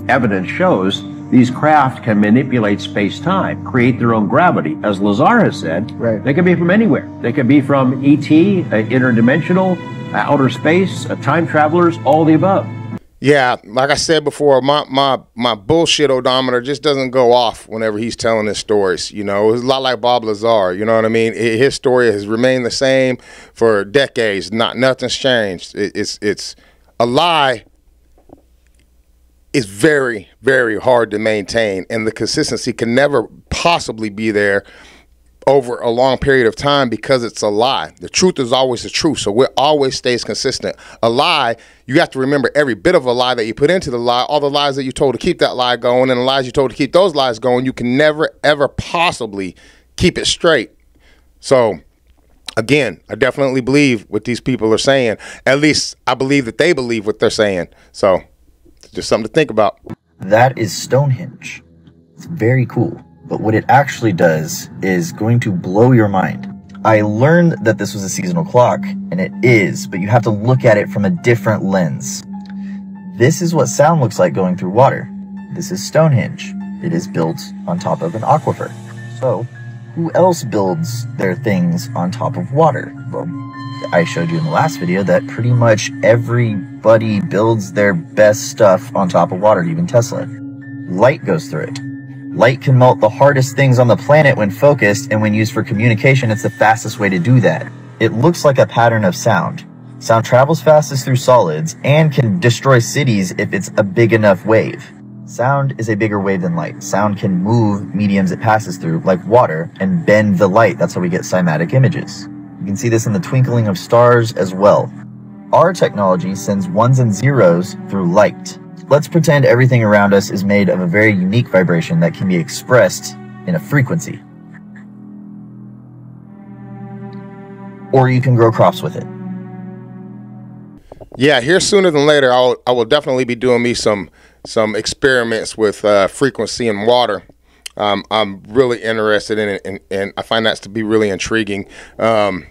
Evidence shows these craft can manipulate space-time, create their own gravity. As Lazar has said, they can be from anywhere. They can be from ET, interdimensional, outer space, time travelers, all the above. Yeah, like I said before, my bullshit odometer just doesn't go off whenever he's telling his stories. You know, it's a lot like Bob Lazar. You know what I mean? His story has remained the same for decades. Nothing's changed. It's a lie. It's very, very hard to maintain, and the consistency can never possibly be there over a long period of time because it's a lie. The truth is always the truth, so it always stays consistent. A lie, you have to remember every bit of a lie that you put into the lie, all the lies that you told to keep that lie going, and the lies you told to keep those lies going. You can never, ever possibly keep it straight. So, again, I definitely believe what these people are saying. At least I believe that they believe what they're saying. So, just something to think about. That is Stonehenge. It's very cool. But what it actually does is going to blow your mind. I learned that this was a seasonal clock, and it is, but you have to look at it from a different lens. This is what sound looks like going through water. This is Stonehenge. It is built on top of an aquifer. So, who else builds their things on top of water? Well, I showed you in the last video that pretty much everybody builds their best stuff on top of water, even Tesla. Light goes through it. Light can melt the hardest things on the planet when focused, and when used for communication, it's the fastest way to do that. It looks like a pattern of sound. Sound travels fastest through solids and can destroy cities if it's a big enough wave. Sound is a bigger wave than light. Sound can move mediums it passes through, like water, and bend the light. That's how we get cymatic images. You can see this in the twinkling of stars as well. Our technology sends ones and zeros through light. Let's pretend everything around us is made of a very unique vibration that can be expressed in a frequency. Or you can grow crops with it. Yeah, here sooner than later, I will definitely be doing me some experiments with frequency and water. I'm really interested in it, and I find that to be really intriguing. And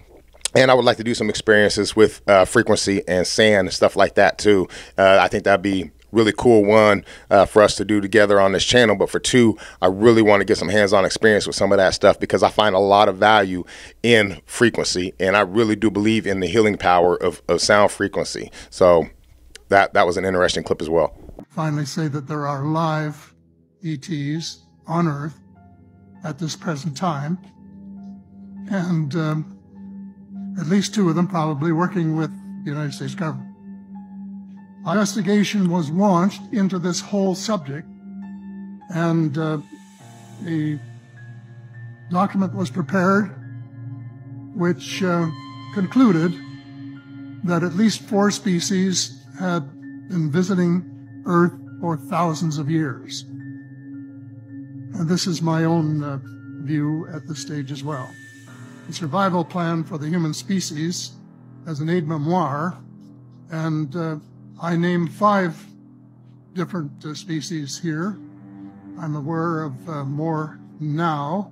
I would like to do some experiences with frequency and sand and stuff like that too. I think that'd be really cool, one, for us to do together on this channel, but for two, I really want to get some hands-on experience with some of that stuff because I find a lot of value in frequency, and I really do believe in the healing power of sound frequency. So that was an interesting clip as well. Finally say that there are live ETs on Earth at this present time, and at least 2 of them probably working with the United States government. Our investigation was launched into this whole subject, and a document was prepared which concluded that at least 4 species had been visiting Earth for thousands of years. And this is my own view at this stage as well. The survival plan for the human species as an aide-memoire, and I named 5 different species here. I'm aware of more now.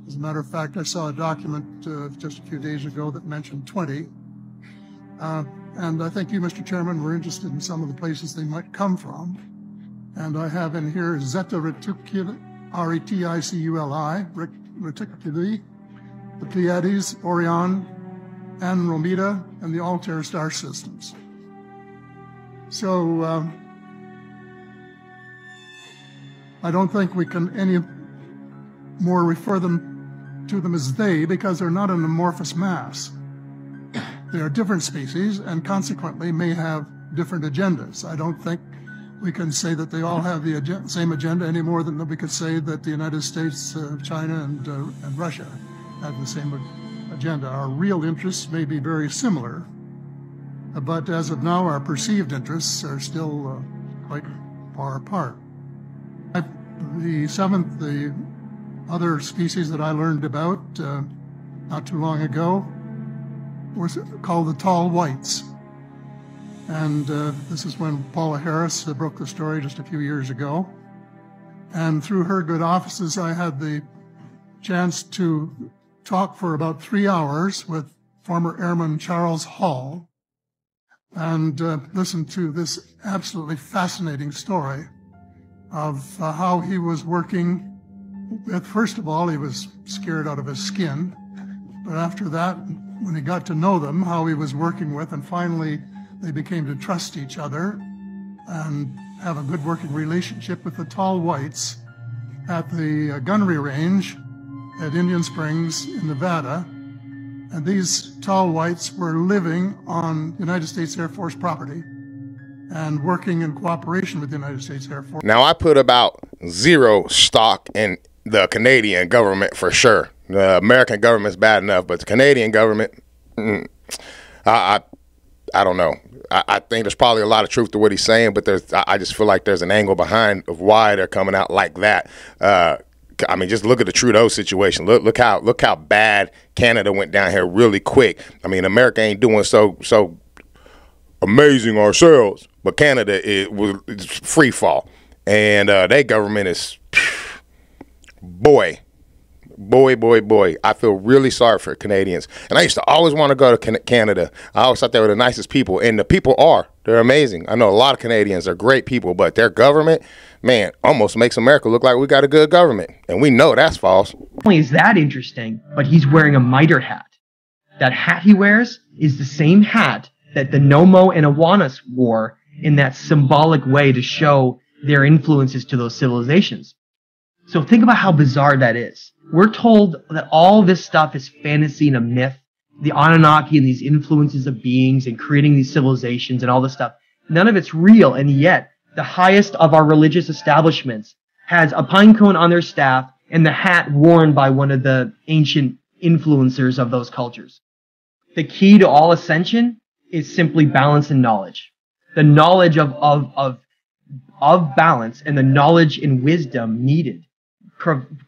As a matter of fact, I saw a document just a few days ago that mentioned 20. And I think you, Mr. Chairman, were interested in some of the places they might come from. And I have in here Zeta Reticuli, R-E-T-I-C-U-L-I, Reticuli, the Pleiades, Orion, Andromeda, and the Altair star systems. So I don't think we can any more refer to them as they, because they're not an amorphous mass. They are different species and consequently may have different agendas. I don't think we can say that they all have the same agenda any more than we could say that the United States, China, and Russia have the same agenda. Our real interests may be very similar, but as of now, our perceived interests are still quite far apart. The other species that I learned about not too long ago was called the tall whites. And this is when Paula Harris broke the story just a few years ago. And through her good offices, I had the chance to talk for about 3 hours with former Airman Charles Hall and listen to this absolutely fascinating story of how he was working with, first of all, he was scared out of his skin. But after that, when he got to know them, how he was working with, and finally they became to trust each other and have a good working relationship with the tall whites at the gunnery range at Indian Springs in Nevada. And these tall whites were living on United States Air Force property and working in cooperation with the United States Air Force. Now, I put about 0 stock in the Canadian government for sure. The American government's bad enough, but the Canadian government, I don't know. I think there's probably a lot of truth to what he's saying, but I just feel like there's an angle behind of why they're coming out like that. I mean, just look at the Trudeau situation. Look how bad Canada went down here really quick. I mean, America ain't doing so amazing ourselves, but Canada is free fall, and their government is boy. I feel really sorry for Canadians. And I used to always want to go to Canada. I always thought they were the nicest people. And the people they're amazing. I know a lot of Canadians are great people, but their government, man, almost makes America look like we got a good government. And we know that's false. Not only is that interesting, but he's wearing a mitre hat. That hat he wears is the same hat that the Nomo and Awanas wore in that symbolic way to show their influences to those civilizations. So think about how bizarre that is. We're told that all this stuff is fantasy and a myth. The Anunnaki and these influences of beings and creating these civilizations and all this stuff. None of it's real, and yet the highest of our religious establishments has a pine cone on their staff and the hat worn by one of the ancient influencers of those cultures. The key to all ascension is simply balance and knowledge. The knowledge of balance and the knowledge and wisdom needed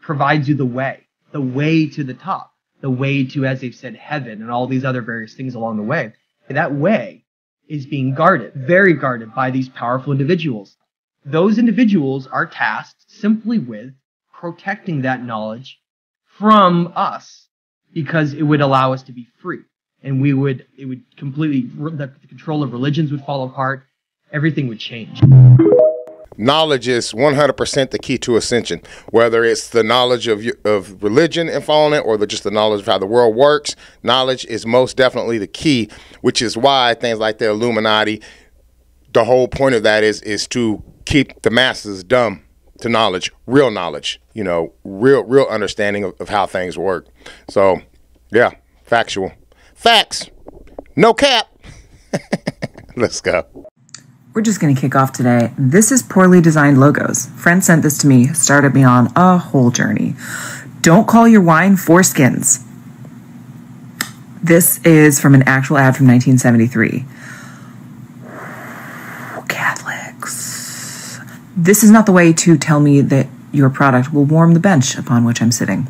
provides you the way to the top, the way to, as they've said, heaven and all these other various things along the way. And that way is being guarded, very guarded by these powerful individuals. Those individuals are tasked simply with protecting that knowledge from us because it would allow us to be free. And it would completely, the control of religions would fall apart. Everything would change. Knowledge is 100% the key to ascension, whether it's the knowledge of religion and following it, or just the knowledge of how the world works. Knowledge is most definitely the key, which is why things like the Illuminati, the whole point of that is to keep the masses dumb to knowledge, real knowledge, real understanding of how things work. So, yeah, factual. Facts. No cap. Let's go. We're just going to kick off today. This is poorly designed logos. Friend sent this to me, started me on a whole journey. Don't call your wine foreskins. This is from an actual ad from 1973. Catholics. This is not the way to tell me that your product will warm the bench upon which I'm sitting.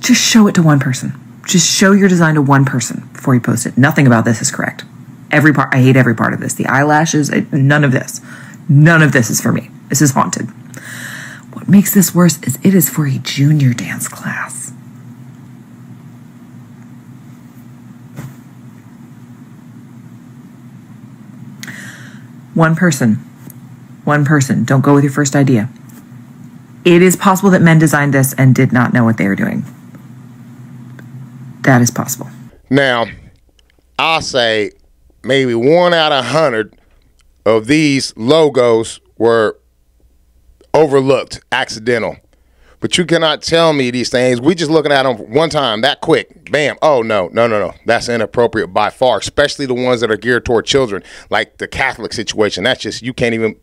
Just show it to one person. Just show your design to one person before you post it. Nothing about this is correct. I hate every part of this. The eyelashes, none of this. None of this is for me. This is haunted. What makes this worse is it is for a junior dance class. One person. Don't go with your first idea. It is possible that men designed this and did not know what they were doing. That is possible. Now, I'll say maybe 1 out of 100 of these logos were overlooked, accidental. But you cannot tell me these things. We just looking at them one time, that quick, bam. Oh, no. That's inappropriate by far, especially the ones that are geared toward children, like the Catholic situation. That's just, you can't even,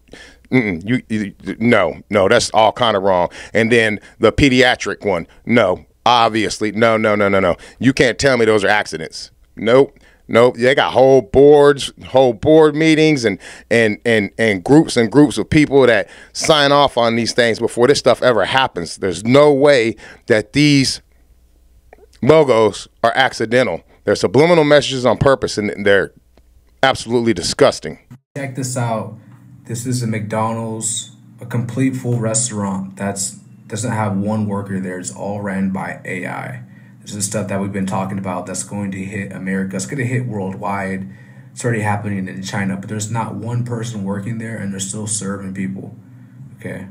no, that's all kind of wrong. And then the pediatric one, no, obviously, no. You can't tell me those are accidents. Nope. They got whole board meetings and groups of people that sign off on these things before this stuff ever happens. There's no way that these logos are accidental. They're subliminal messages on purpose, and they're absolutely disgusting. Check this out. This is a McDonald's, a complete full restaurant doesn't have one worker there. It's all ran by AI. This is stuff that we've been talking about that's going to hit America. It's going to hit worldwide. It's already happening in China, but there's not one person working there, and they're still serving people. Okay,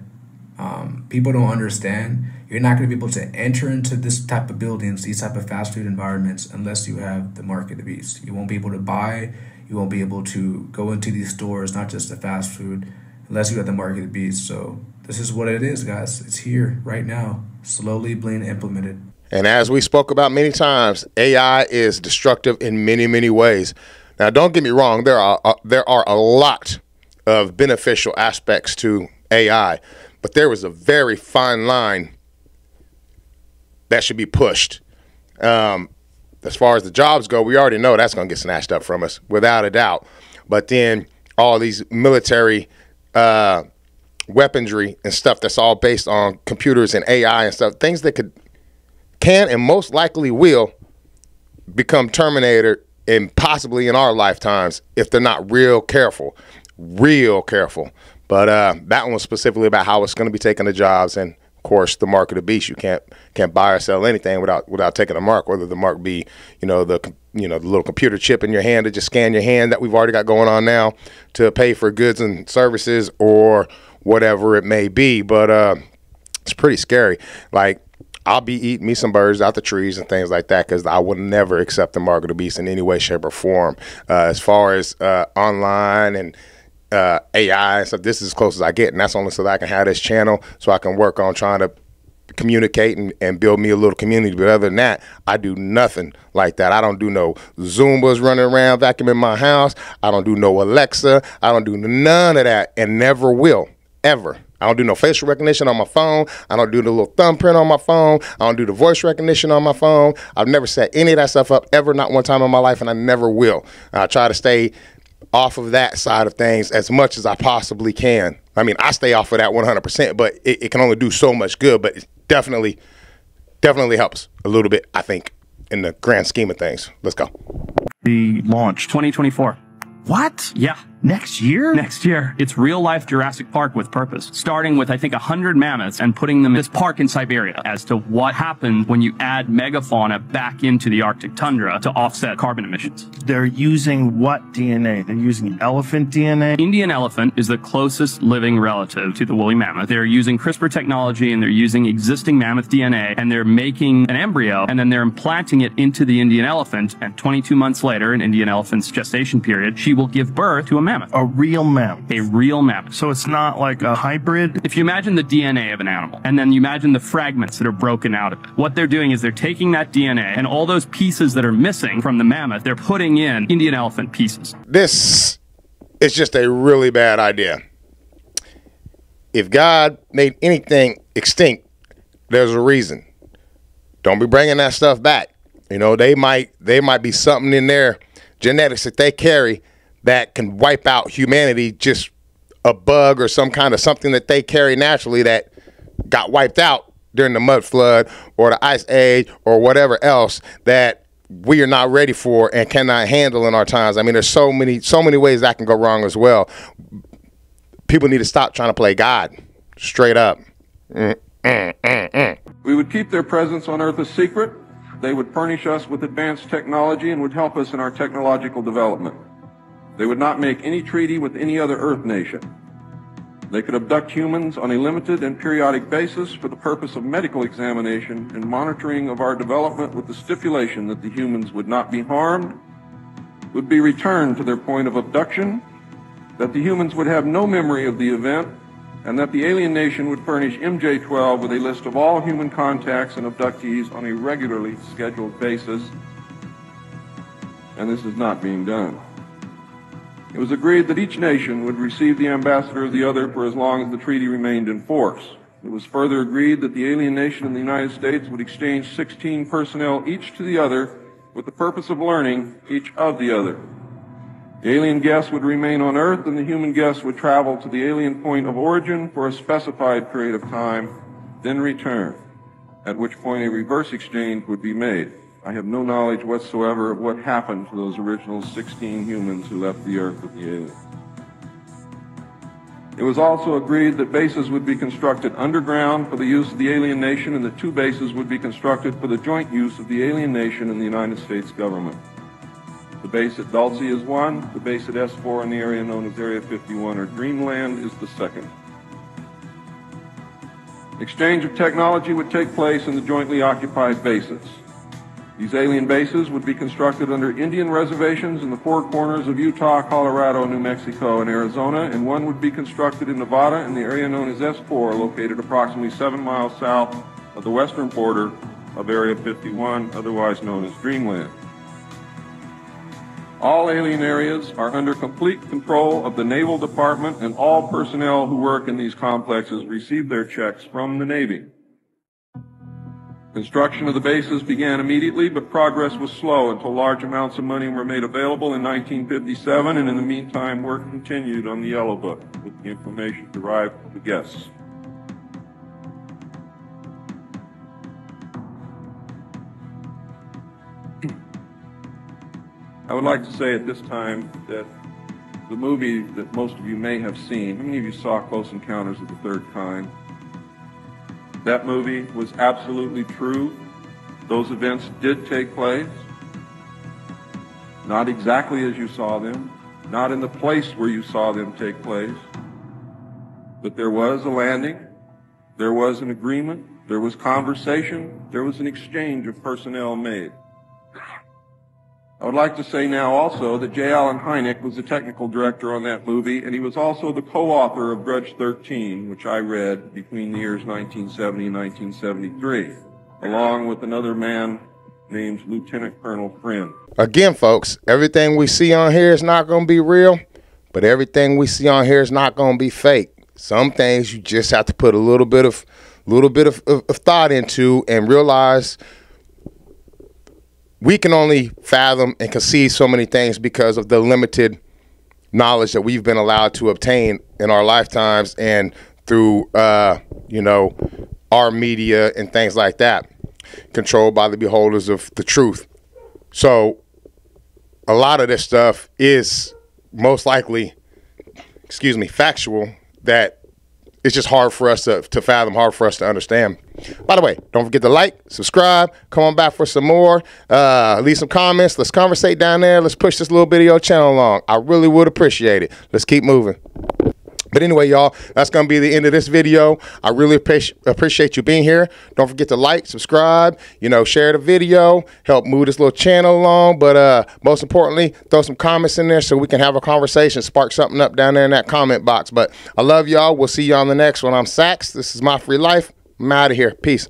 people don't understand. You're not going to be able to enter into this type of buildings, these type of fast food environments, unless you have the mark of the beast. You won't be able to buy. You won't be able to go into these stores, not just the fast food, unless you have the mark of the beast. So this is what it is, guys. It's here right now, slowly being implemented. And as we spoke about many times, AI is destructive in many, many ways. Now, don't get me wrong. There are a lot of beneficial aspects to AI, but there was a very fine line that should be pushed. As far as the jobs go, we already know that's going to get snatched up from us, without a doubt. But then all these military weaponry and stuff that's all based on computers and AI and stuff, things that can and most likely will become Terminator, and possibly in our lifetimes if they're not real careful. But that one was specifically about how it's going to be taking the jobs, and of course the mark of the beast. You can't buy or sell anything without taking a mark, whether the mark be the little computer chip in your hand to just scan your hand that we've already got going on now to pay for goods and services or whatever it may be. But it's pretty scary. Like, I'll be eating me some birds out the trees and things like that, because I would never accept the mark of the beast in any way, shape, or form. As far as online and AI and stuff, this is as close as I get, and that's only so that I can have this channel so I can work on trying to communicate and build me a little community. But other than that, I do nothing like that. I don't do no Zumbas running around vacuuming my house. I don't do no Alexa. I don't do none of that, and never will, ever. I don't do no facial recognition on my phone. I don't do the little thumbprint on my phone. I don't do the voice recognition on my phone. I've never set any of that stuff up ever, not one time in my life, and I never will. I try to stay off of that side of things as much as I possibly can. I mean, I stay off of that 100%, but it can only do so much good, but it definitely helps a little bit, I think, in the grand scheme of things. Let's go. The launch 2024. What? Yeah. Next year? Next year. It's real life Jurassic Park with purpose. Starting with, I think, 100 mammoths and putting them in this park in Siberia as to what happens when you add megafauna back into the Arctic tundra to offset carbon emissions. They're using what DNA? They're using elephant DNA? Indian elephant is the closest living relative to the woolly mammoth. They're using CRISPR technology, and they're using existing mammoth DNA, and they're making an embryo, and then they're implanting it into the Indian elephant, and 22 months later, an Indian elephant's gestation period, she will give birth to a mammoth. A real mammoth? A real mammoth. So it's not like a hybrid? If you imagine the DNA of an animal, and then you imagine the fragments that are broken out of it, what they're doing is they're taking that DNA and all those pieces that are missing from the mammoth, they're putting in Indian elephant pieces. This is just a really bad idea. If God made anything extinct, there's a reason. Don't be bringing that stuff back. They might be something in their genetics that they carry that can wipe out humanity, just a bug or some kind of something that they carry naturally that got wiped out during the mud flood or the ice age or whatever else that we are not ready for and cannot handle in our times. I mean, there's so many ways that can go wrong as well. people need to stop trying to play God. Straight up. We would keep their presence on Earth a secret. They would furnish us with advanced technology and would help us in our technological development. They would not make any treaty with any other Earth nation. They could abduct humans on a limited and periodic basis for the purpose of medical examination and monitoring of our development, with the stipulation that the humans would not be harmed, would be returned to their point of abduction, that the humans would have no memory of the event, and that the alien nation would furnish MJ-12 with a list of all human contacts and abductees on a regularly scheduled basis. And this is not being done. It was agreed that each nation would receive the ambassador of the other for as long as the treaty remained in force. It was further agreed that the alien nation and the United States would exchange 16 personnel each to the other with the purpose of learning each of the other. The alien guests would remain on Earth, and the human guests would travel to the alien point of origin for a specified period of time, then return, at which point a reverse exchange would be made. I have no knowledge whatsoever of what happened to those original 16 humans who left the Earth with the aliens. It was also agreed that bases would be constructed underground for the use of the alien nation, and that 2 bases would be constructed for the joint use of the alien nation and the United States government. The base at Dulce is one, the base at S4 in the area known as Area 51 or Dreamland is the second. Exchange of technology would take place in the jointly occupied bases. These alien bases would be constructed under Indian reservations in the 4 corners of Utah, Colorado, New Mexico, and Arizona, and one would be constructed in Nevada in the area known as S4, located approximately 7 miles south of the western border of Area 51, otherwise known as Dreamland. All alien areas are under complete control of the Naval Department, and all personnel who work in these complexes receive their checks from the Navy. Construction of the bases began immediately, but progress was slow until large amounts of money were made available in 1957, and in the meantime work continued on the Yellow Book with the information derived from the guests. I would like to say at this time that the movie that most of you may have seen, how many of you saw Close Encounters of the Third Kind? That movie was absolutely true. Those events did take place. Not exactly as you saw them, not in the place where you saw them take place, but there was a landing, there was an agreement, there was conversation, there was an exchange of personnel made. I would like to say now also that J. Allen Hynek was the technical director on that movie, and he was also the co-author of Grudge 13, which I read between the years 1970 and 1973, along with another man named Lieutenant Colonel Friend. Again, folks, everything we see on here is not going to be real, but everything we see on here is not going to be fake. Some things you just have to put a little bit of thought into and realize we can only fathom and conceive so many things because of the limited knowledge that we've been allowed to obtain in our lifetimes and through, you know, our media and things like that, controlled by the beholders of the truth. So a lot of this stuff is most likely, factual, that it's just hard for us to fathom, hard for us to understand. By the way, don't forget to like, subscribe, come on back for some more, leave some comments, let's conversate down there, let's push this little video channel along. I really would appreciate it. Let's keep moving. But anyway, y'all, that's going to be the end of this video. I really appreciate you being here. Don't forget to like, subscribe, you know, share the video, help move this little channel along. But most importantly, throw some comments in there so we can have a conversation, spark something up down there in that comment box. But I love y'all. We'll see y'all on the next one. I'm Sax. This is My Free Life. I'm out of here. Peace.